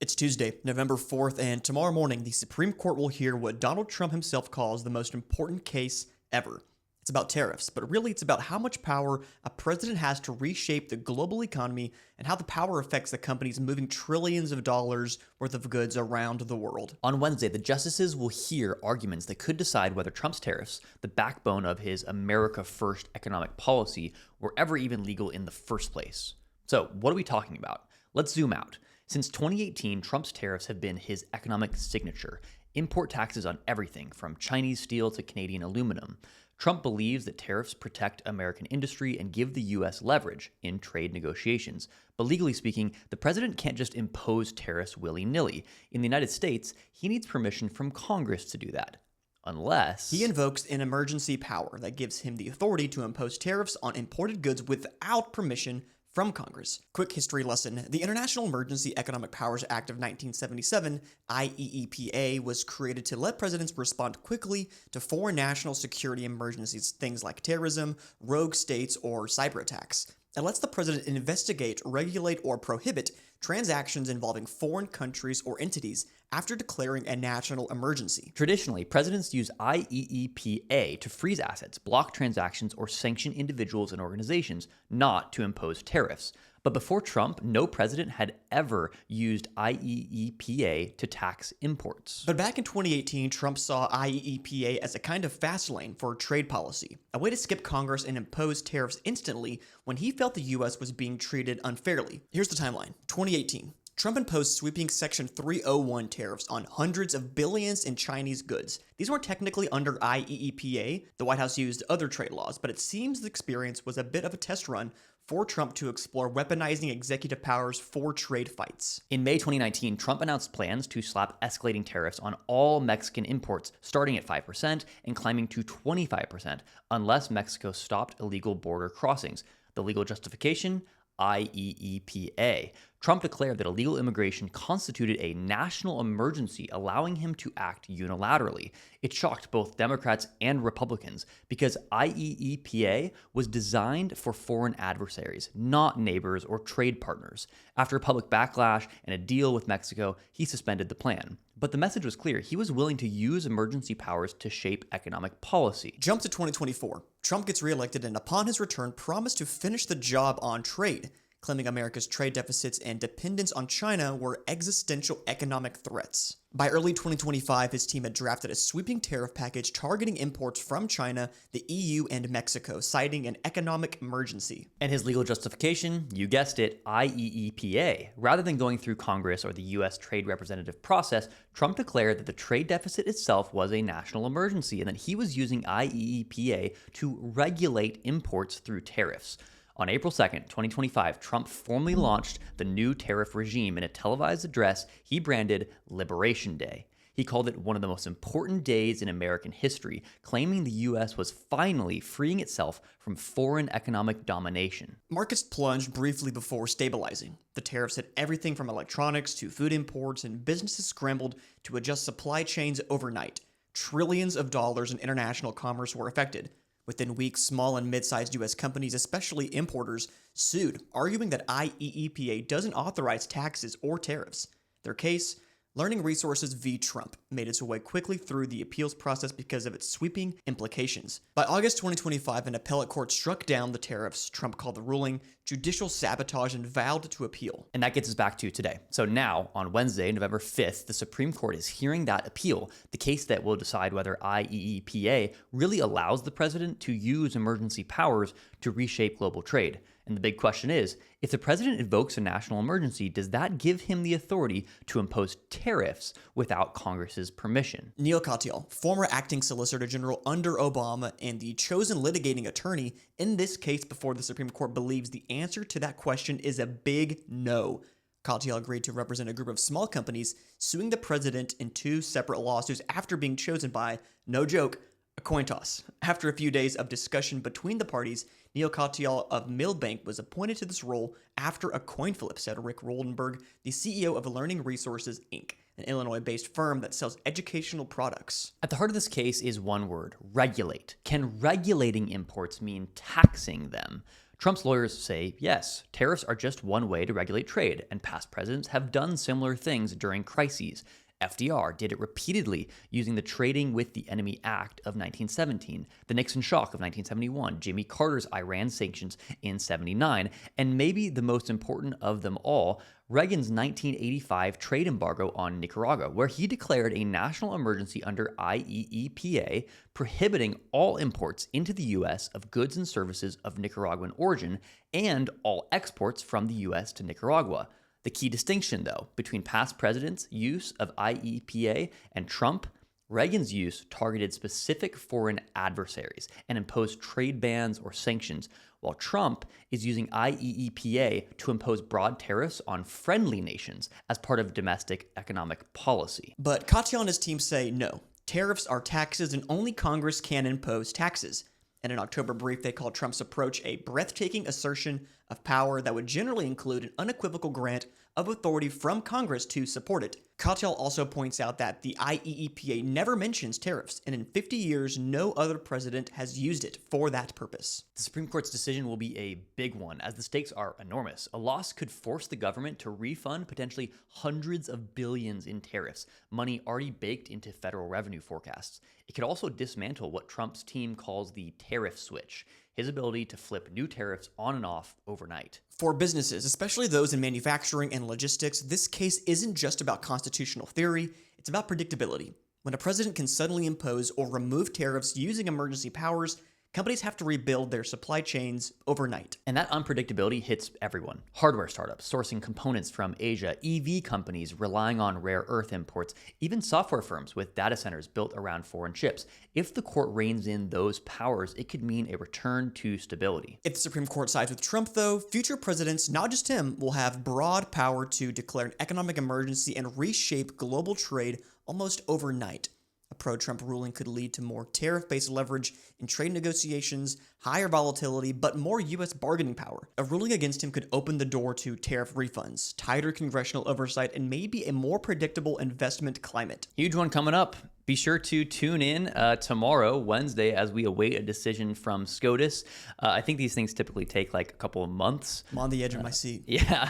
It's Tuesday, November 4th, and tomorrow morning, the Supreme Court will hear what Donald Trump himself calls the most important case ever. It's about tariffs, but really it's about how much power a president has to reshape the global economy and how the power affects the companies moving trillions of dollars worth of goods around the world. On Wednesday, the justices will hear arguments that could decide whether Trump's tariffs, the backbone of his America First economic policy, were ever even legal in the first place. So, what are we talking about? Let's zoom out. Since 2018, Trump's tariffs have been his economic signature. Import taxes on everything from Chinese steel to Canadian aluminum. Trump believes that tariffs protect American industry and give the U.S. leverage in trade negotiations. But legally speaking, the president can't just impose tariffs willy-nilly. In the United States, he needs permission from Congress to do that. Unless he invokes an emergency power that gives him the authority to impose tariffs on imported goods without permission from Congress. Quick history lesson. The International Emergency Economic Powers Act of 1977, IEEPA, was created to let presidents respond quickly to foreign national security emergencies, things like terrorism, rogue states, or cyber attacks. It lets the president investigate, regulate, or prohibit transactions involving foreign countries or entities after declaring a national emergency. Traditionally, presidents use IEEPA to freeze assets, block transactions, or sanction individuals and organizations, not to impose tariffs. But before Trump, no president had ever used IEEPA to tax imports. But back in 2018, Trump saw IEEPA as a kind of fast lane for trade policy, a way to skip Congress and impose tariffs instantly when he felt the U.S. was being treated unfairly. Here's the timeline. 2018. Trump imposed sweeping Section 301 tariffs on hundreds of billions in Chinese goods. These weren't technically under IEEPA. The White House used other trade laws, but it seems the experience was a bit of a test run for Trump to explore weaponizing executive powers for trade fights. In May 2019, Trump announced plans to slap escalating tariffs on all Mexican imports, starting at 5% and climbing to 25% unless Mexico stopped illegal border crossings. The legal justification? IEEPA. Trump declared that illegal immigration constituted a national emergency, allowing him to act unilaterally. It shocked both Democrats and Republicans because IEEPA was designed for foreign adversaries, not neighbors or trade partners. After a public backlash and a deal with Mexico, he suspended the plan. But the message was clear. He was willing to use emergency powers to shape economic policy. Jump to 2024. Trump gets reelected and upon his return promised to finish the job on trade, claiming America's trade deficits and dependence on China were existential economic threats. By early 2025, his team had drafted a sweeping tariff package targeting imports from China, the EU, and Mexico, citing an economic emergency. And his legal justification, you guessed it, IEEPA. Rather than going through Congress or the U.S. trade representative process, Trump declared that the trade deficit itself was a national emergency and that he was using IEEPA to regulate imports through tariffs. On April 2nd, 2025, Trump formally launched the new tariff regime in a televised address he branded Liberation Day. He called it one of the most important days in American history, claiming the U.S. was finally freeing itself from foreign economic domination. Markets plunged briefly before stabilizing. The tariffs hit everything from electronics to food imports, and businesses scrambled to adjust supply chains overnight. Trillions of dollars in international commerce were affected. Within weeks, small and mid-sized U.S. companies, especially importers, sued, arguing that IEEPA doesn't authorize taxes or tariffs. Their case, Learning Resources v. Trump, made its way quickly through the appeals process because of its sweeping implications. By August 2025, an appellate court struck down the tariffs. Trump called the ruling judicial sabotage and vowed to appeal. And that gets us back to today. So now, on Wednesday, November 5th, the Supreme Court is hearing that appeal, the case that will decide whether IEEPA really allows the president to use emergency powers to reshape global trade. And the big question is, if the president invokes a national emergency, does that give him the authority to impose tariffs without Congress's permission? Neil Katyal, former acting Solicitor General under Obama and the chosen litigating attorney in this case before the Supreme Court, believes the answer to that question is a big no. Katyal agreed to represent a group of small companies suing the president in two separate lawsuits after being chosen by, no joke, a coin toss. After a few days of discussion between the parties, Neil Katyal of Milbank was appointed to this role after a coin flip, said Rick Roldenberg, the CEO of Learning Resources, Inc., an Illinois-based firm that sells educational products. At the heart of this case is one word: regulate. Can regulating imports mean taxing them? Trump's lawyers say, yes, tariffs are just one way to regulate trade, and past presidents have done similar things during crises. FDR did it repeatedly using the Trading with the Enemy Act of 1917, the Nixon shock of 1971, Jimmy Carter's Iran sanctions in 79, and maybe the most important of them all, Reagan's 1985 trade embargo on Nicaragua, where he declared a national emergency under IEEPA, prohibiting all imports into the U.S. of goods and services of Nicaraguan origin and all exports from the U.S. to Nicaragua. The key distinction, though, between past presidents' use of IEEPA and Trump, Reagan's use targeted specific foreign adversaries and imposed trade bans or sanctions, while Trump is using IEEPA to impose broad tariffs on friendly nations as part of domestic economic policy. But Katyal and his team say no. Tariffs are taxes and only Congress can impose taxes. In an October brief, they called Trump's approach a breathtaking assertion of power that would generally include an unequivocal grant of authority from Congress to support it. Katyal also points out that the IEEPA never mentions tariffs, and in 50 years, no other president has used it for that purpose. The Supreme Court's decision will be a big one, as the stakes are enormous. A loss could force the government to refund potentially hundreds of billions in tariffs, money already baked into federal revenue forecasts. It could also dismantle what Trump's team calls the tariff switch, his ability to flip new tariffs on and off overnight. For businesses, especially those in manufacturing and logistics, this case isn't just about constitutional theory, it's about predictability. When a president can suddenly impose or remove tariffs using emergency powers, companies have to rebuild their supply chains overnight. And that unpredictability hits everyone. Hardware startups sourcing components from Asia, EV companies relying on rare earth imports, even software firms with data centers built around foreign chips. If the court reins in those powers, it could mean a return to stability. If the Supreme Court sides with Trump, though, future presidents, not just him, will have broad power to declare an economic emergency and reshape global trade almost overnight. A pro-Trump ruling could lead to more tariff-based leverage in trade negotiations, higher volatility, but more U.S. bargaining power. A ruling against him could open the door to tariff refunds, tighter congressional oversight, and maybe a more predictable investment climate. Huge one coming up. Be sure to tune in tomorrow, Wednesday, as we await a decision from SCOTUS. I think these things typically take like a couple of months. I'm on the edge of my seat. Yeah.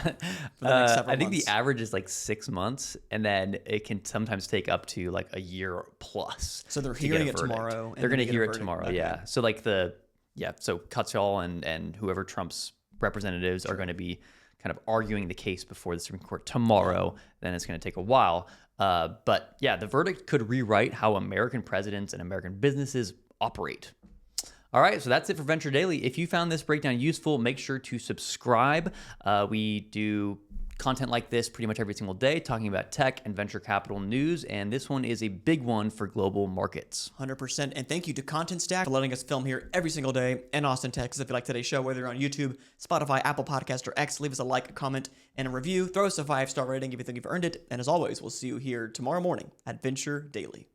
I think months. the average is like 6 months, and then it can sometimes take up to like a year plus. So they're to get hearing a it verdict. tomorrow. They're going to hear it verdict. tomorrow, Okay. yeah. So like so Katyal and whoever Trump's representatives are going to be kind of arguing the case before the Supreme Court tomorrow. Then it's going to take a while. But yeah, the verdict could rewrite how American presidents and American businesses operate. All right, so that's it for Venture Daily. If you found this breakdown useful, make sure to subscribe. We do content like this pretty much every single day, talking about tech and venture capital news, and this one is a big one for global markets. 100%. And thank you to Content Stack for letting us film here every single day in Austin, Texas. If you like today's show, whether you're on YouTube, Spotify, Apple Podcast, or X, leave us a like, a comment, and a review. Throw us a 5-star rating if you think you've earned it. And as always, we'll see you here tomorrow morning at Venture Daily.